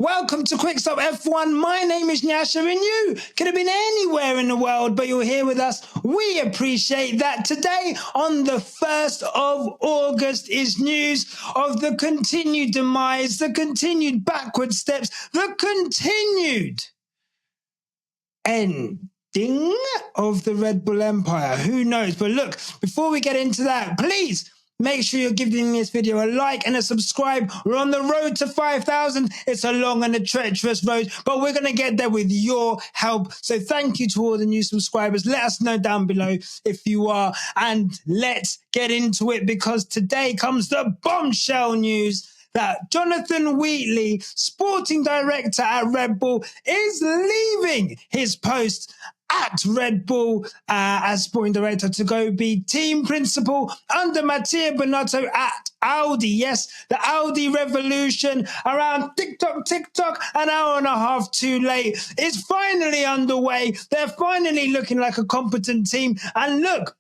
Welcome to Quick Stop F1. My name is Nyasha, and you could have been anywhere in the world, but you're here with us. We appreciate that. Today, on the 1st of August, is news of the continued demise, the continued backward steps, the continued ending of the Red Bull Empire. Who knows? But look, before we get into that, please make sure you're giving this video a like and a subscribe. We're on the road to 5,000. It's a long and a treacherous road, but we're going to get there with your help. So thank you to all the new subscribers. Let us know down below if you are. And let's get into it, because today comes the bombshell news that Jonathan Wheatley, sporting director at Red Bull, is leaving his post at Red Bull as sporting director to go be team principal under Mattia Binotto at Audi. Yes, the Audi revolution, around TikTok, an hour and a half too late, is finally underway. They're finally looking like a competent team. And look,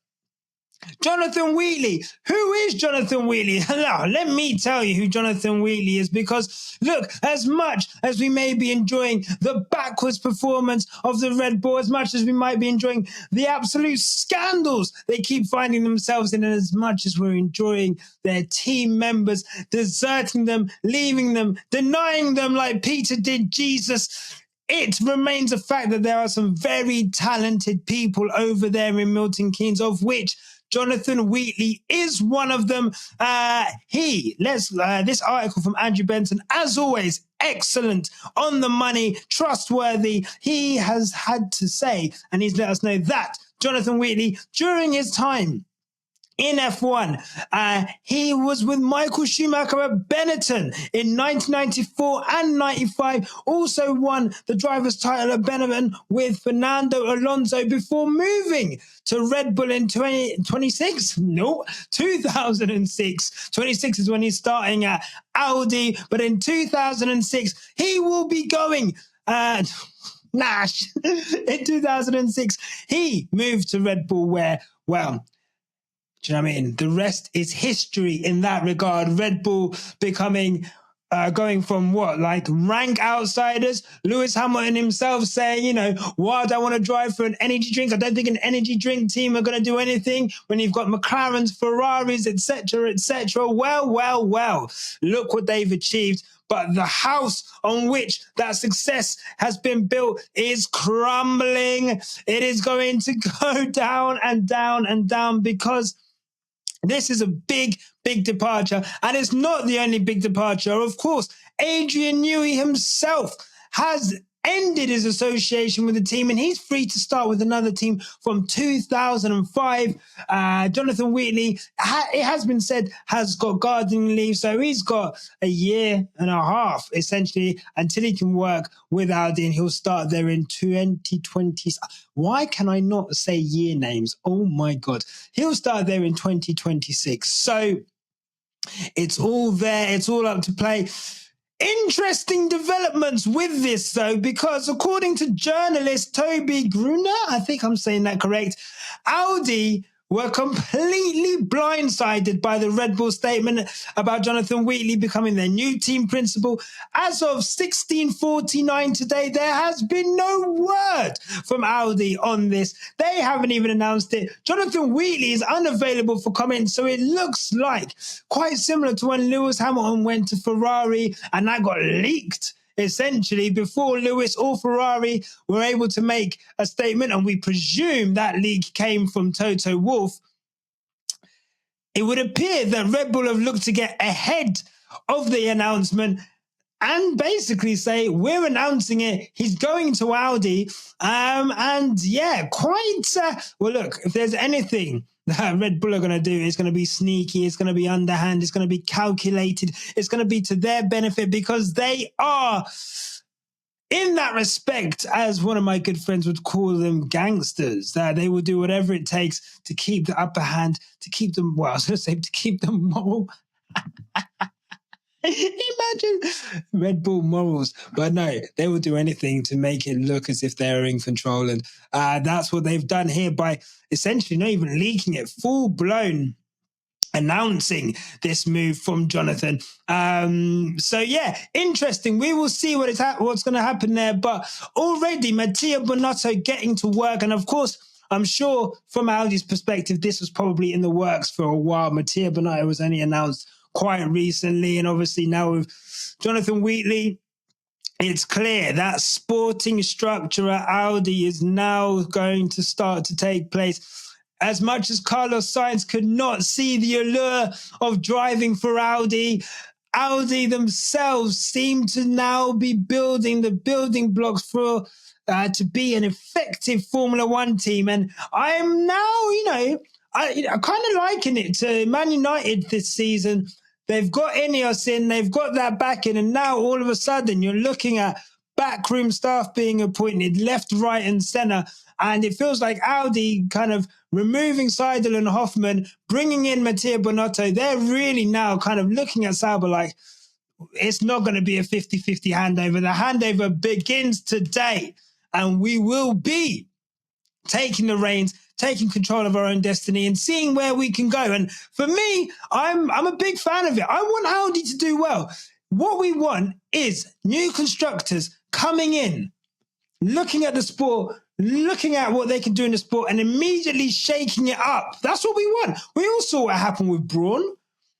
Jonathan Wheatley. Who is Jonathan Wheatley? Now, let me tell you who Jonathan Wheatley is, because look, as much as we may be enjoying the backwards performance of the Red Bull, as much as we might be enjoying the absolute scandals they keep finding themselves in, and as much as we're enjoying their team members deserting them, leaving them, denying them like Peter did Jesus, it remains a fact that there are some very talented people over there in Milton Keynes, of which Jonathan Wheatley is one of them. This article from Andrew Benson, as always, excellent, on the money, trustworthy. He has had to say, and he's let us know that Jonathan Wheatley, during his time in F1, he was with Michael Schumacher at Benetton in 1994 and 95. Also won the driver's title at Benetton with Fernando Alonso before moving to Red Bull in 2006. 26 is when he's starting at Audi. But in 2006, he will be going Nash. In 2006, he moved to Red Bull, where, well, do you know what I mean? The rest is history in that regard. Red Bull becoming, going from rank outsiders. Lewis Hamilton himself saying, why do I want to drive for an energy drink? I don't think an energy drink team are going to do anything when you've got McLarens, Ferraris, etc., etc. Well, look what they've achieved. But the house on which that success has been built is crumbling. It is going to go down and down and down, because this is a big departure. And it's not the only big departure. Of course, Adrian Newey himself has ended his association with the team, and he's free to start with another team from 2005. Jonathan Wheatley, it has been said, has got gardening leave, so he's got a year and a half, essentially, until he can work with Audi, and he'll start there in 2020. Why can I not say year names? Oh my God. He'll start there in 2026. So it's all there. It's all up to play. Interesting developments with this, though, because according to journalist Toby Gruner, I think I'm saying that correct, Audi were completely blindsided by the Red Bull statement about Jonathan Wheatley becoming their new team principal. As of 16:49 today, there has been no word from Audi on this. They haven't even announced it. Jonathan Wheatley is unavailable for comment, so it looks like quite similar to when Lewis Hamilton went to Ferrari and that got leaked, essentially, before Lewis or Ferrari were able to make a statement, and we presume that leak came from Toto Wolff. It would appear that Red Bull have looked to get ahead of the announcement and basically say, we're announcing it, he's going to Audi. And yeah, well, look, if there's anything that Red Bull are going to do, it's going to be sneaky, it's going to be underhand, it's going to be calculated, it's going to be to their benefit, because they are, in that respect, as one of my good friends would call them, gangsters. That they will do whatever it takes to keep the upper hand, to keep them, well, I was going to say, to keep them moral. Imagine Red Bull morals. But no, they will do anything to make it look as if they're in control. And that's what they've done here by essentially not even leaking it, full blown announcing this move from Jonathan. So yeah, interesting. We will see what's going to happen there. But already Mattia Bonotto getting to work, and of course, I'm sure from Audi's perspective, this was probably in the works for a while. Mattia Bonotto was only announced quite recently, and obviously now with Jonathan Wheatley, it's clear that sporting structure at Audi is now going to start to take place. As much as Carlos Sainz could not see the allure of driving for Audi, Audi themselves seem to now be building the building blocks for to be an effective Formula One team. And I'm now, I kind of liken it to Man United this season. They've got Ineos in, they've got that back in, and now all of a sudden you're looking at backroom staff being appointed left, right, and centre. And it feels like Audi kind of removing Seidel and Hoffman, bringing in Mattia Bonotto. They're really now kind of looking at Sauber like it's not going to be a 50-50 handover. The handover begins today, and we will be taking the reins, taking control of our own destiny and seeing where we can go. And for me, I'm a big fan of it. I want Audi to do well. What we want is new constructors coming in, looking at the sport, looking at what they can do in the sport and immediately shaking it up. That's what we want. We all saw what happened with Brawn.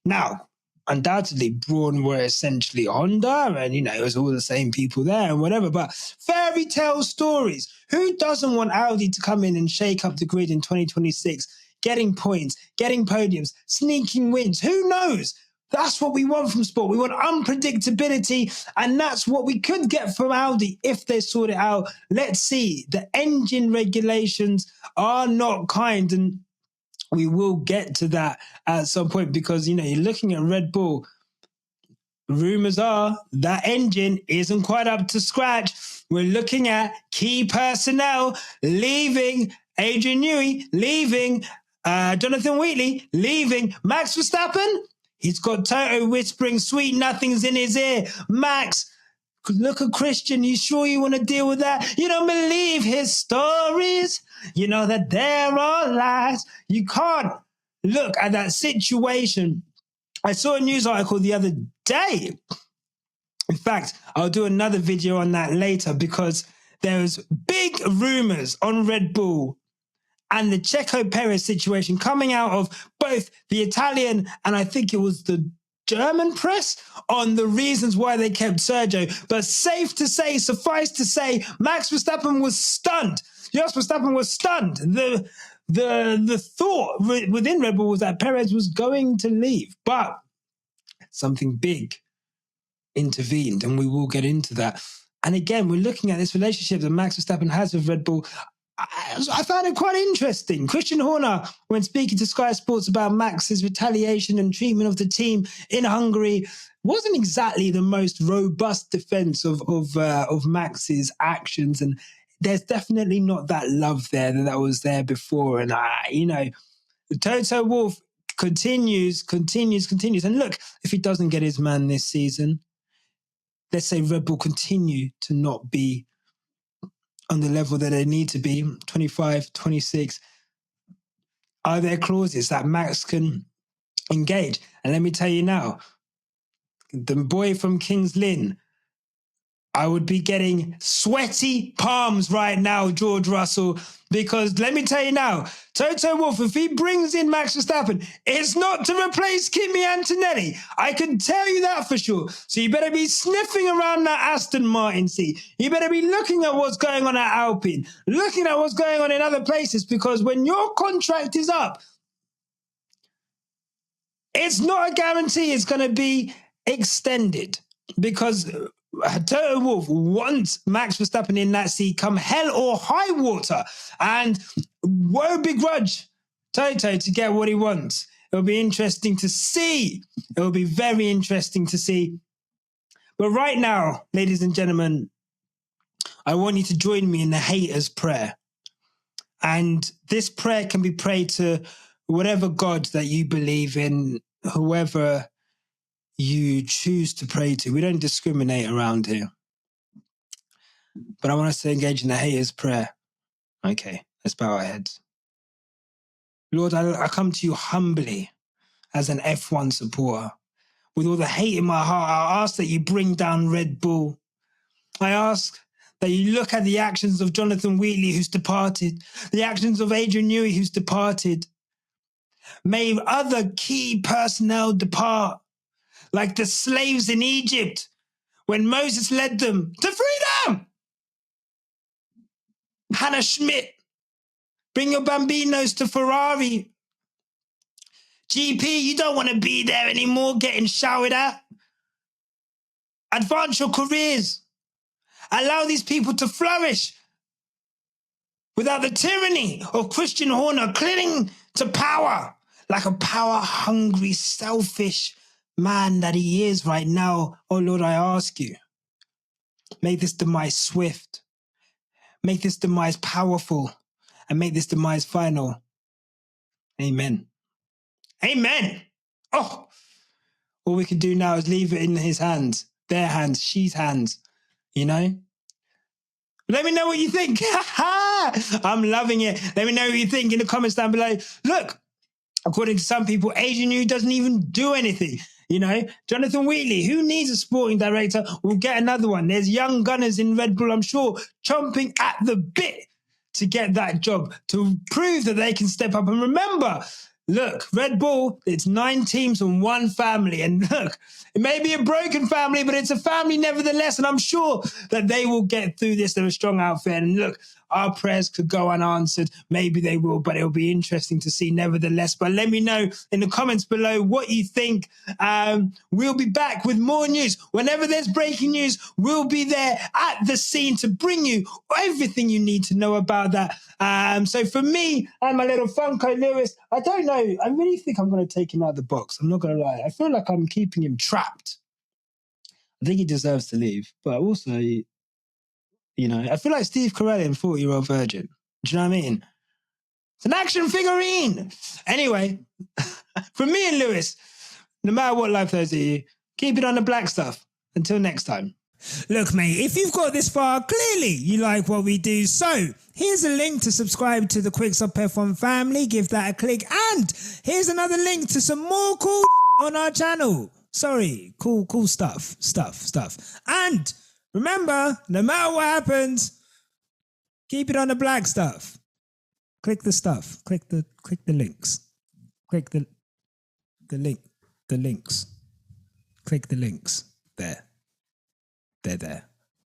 Now, undoubtedly, Brawn were essentially Honda and, it was all the same people there and whatever, but fairy tale stories. Who doesn't want Audi to come in and shake up the grid in 2026, getting points, getting podiums, sneaking wins? Who knows? That's what we want from sport. We want unpredictability, and that's what we could get from Audi if they sort it out. Let's see. The engine regulations are not kind, and we will get to that at some point because, you're looking at Red Bull. Rumors are that engine isn't quite up to scratch. We're looking at key personnel leaving, Adrian Newey leaving, Jonathan Wheatley leaving, Max Verstappen. He's got Toto whispering sweet nothings in his ear. Max, look at Christian. You sure you want to deal with that? You don't believe his stories. You know that there are lies. You can't look at that situation. I saw a news article the other day. In fact, I'll do another video on that later because there's big rumors on Red Bull and the Checo Perez situation coming out of both the Italian and I think it was the German press on the reasons why they kept Sergio. But safe to say, suffice to say, Max Verstappen was stunned. Jos Verstappen was stunned. The thought within Red Bull was that Perez was going to leave, but something big intervened, and we will get into that. And again, we're looking at this relationship that Max Verstappen has with Red Bull. I found it quite interesting. Christian Horner, when speaking to Sky Sports about Max's retaliation and treatment of the team in Hungary, wasn't exactly the most robust defense of Max's actions. And there's definitely not that love there that was there before. And, Toto Wolff continues. And look, if he doesn't get his man this season, let's say Red Bull continue to not be on the level that they need to be, 25, 26, are there clauses that Max can engage? And let me tell you now, the boy from King's Lynn, I would be getting sweaty palms right now, George Russell, because let me tell you now, Toto Wolff, if he brings in Max Verstappen, it's not to replace Kimi Antonelli. I can tell you that for sure. So you better be sniffing around that Aston Martin seat. You better be looking at what's going on at Alpine, looking at what's going on in other places, because when your contract is up, it's not a guarantee it's going to be extended because Toto Wolff wants Max Verstappen in that seat come hell or high water, and won't begrudge Toto to get what he wants. It'll be interesting to see. It will be very interesting to see. But right now, ladies and gentlemen, I want you to join me in the hater's prayer. And this prayer can be prayed to whatever God that you believe in, whoever you choose to pray to. We don't discriminate around here. But I want us to engage in the hater's prayer. Okay, let's bow our heads. Lord, I come to you humbly, as an F1 supporter. With all the hate in my heart, I ask that you bring down Red Bull. I ask that you look at the actions of Jonathan Wheatley, who's departed, the actions of Adrian Newey, who's departed. May other key personnel depart, like the slaves in Egypt when Moses led them to freedom. Hannah Schmidt, bring your bambinos to Ferrari. GP, you don't want to be there anymore getting shouted at. Advance your careers. Allow these people to flourish without the tyranny of Christian Horner clinging to power like a power-hungry, selfish man that he is right now. Oh Lord, I ask you, make this demise swift, make this demise powerful, and make this demise final. Amen. Amen. Oh, all we can do now is leave it in his hands, their hands, she's hands, you know? Let me know what you think. I'm loving it. Let me know what you think in the comments down below. Look, according to some people, Adrian Newey doesn't even do anything. You know, Jonathan Wheatley, who needs a sporting director? We'll get another one. There's young gunners in Red Bull, I'm sure, chomping at the bit to get that job, to prove that they can step up. And remember, look, Red Bull, it's 9 teams and 1 family. And look, it may be a broken family, but it's a family nevertheless. And I'm sure that they will get through this. They're a strong outfit. And look, our prayers could go unanswered. Maybe they will, but it'll be interesting to see nevertheless. But let me know in the comments below what you think. We'll be back with more news. Whenever there's breaking news, we'll be there at the scene to bring you everything you need to know about that. So for me and my little Funko Lewis, I don't know. I really think I'm going to take him out of the box. I'm not going to lie. I feel like I'm keeping him trapped. I think he deserves to leave, but also, you know, I feel like Steve Carell in 40-Year-Old Virgin. Do you know what I mean? It's an action figurine. Anyway, from me and Lewis, no matter what life throws at you, keep it on the black stuff. Until next time. Look, mate, if you've got this far, clearly you like what we do. So here's a link to subscribe to the Quickstop F1 family. Give that a click. And here's another link to some more cool on our channel. Sorry, cool stuff. And remember, no matter what happens, keep it on the black stuff. Click the stuff. Click the links. Click the links. Click the links. There. They're there.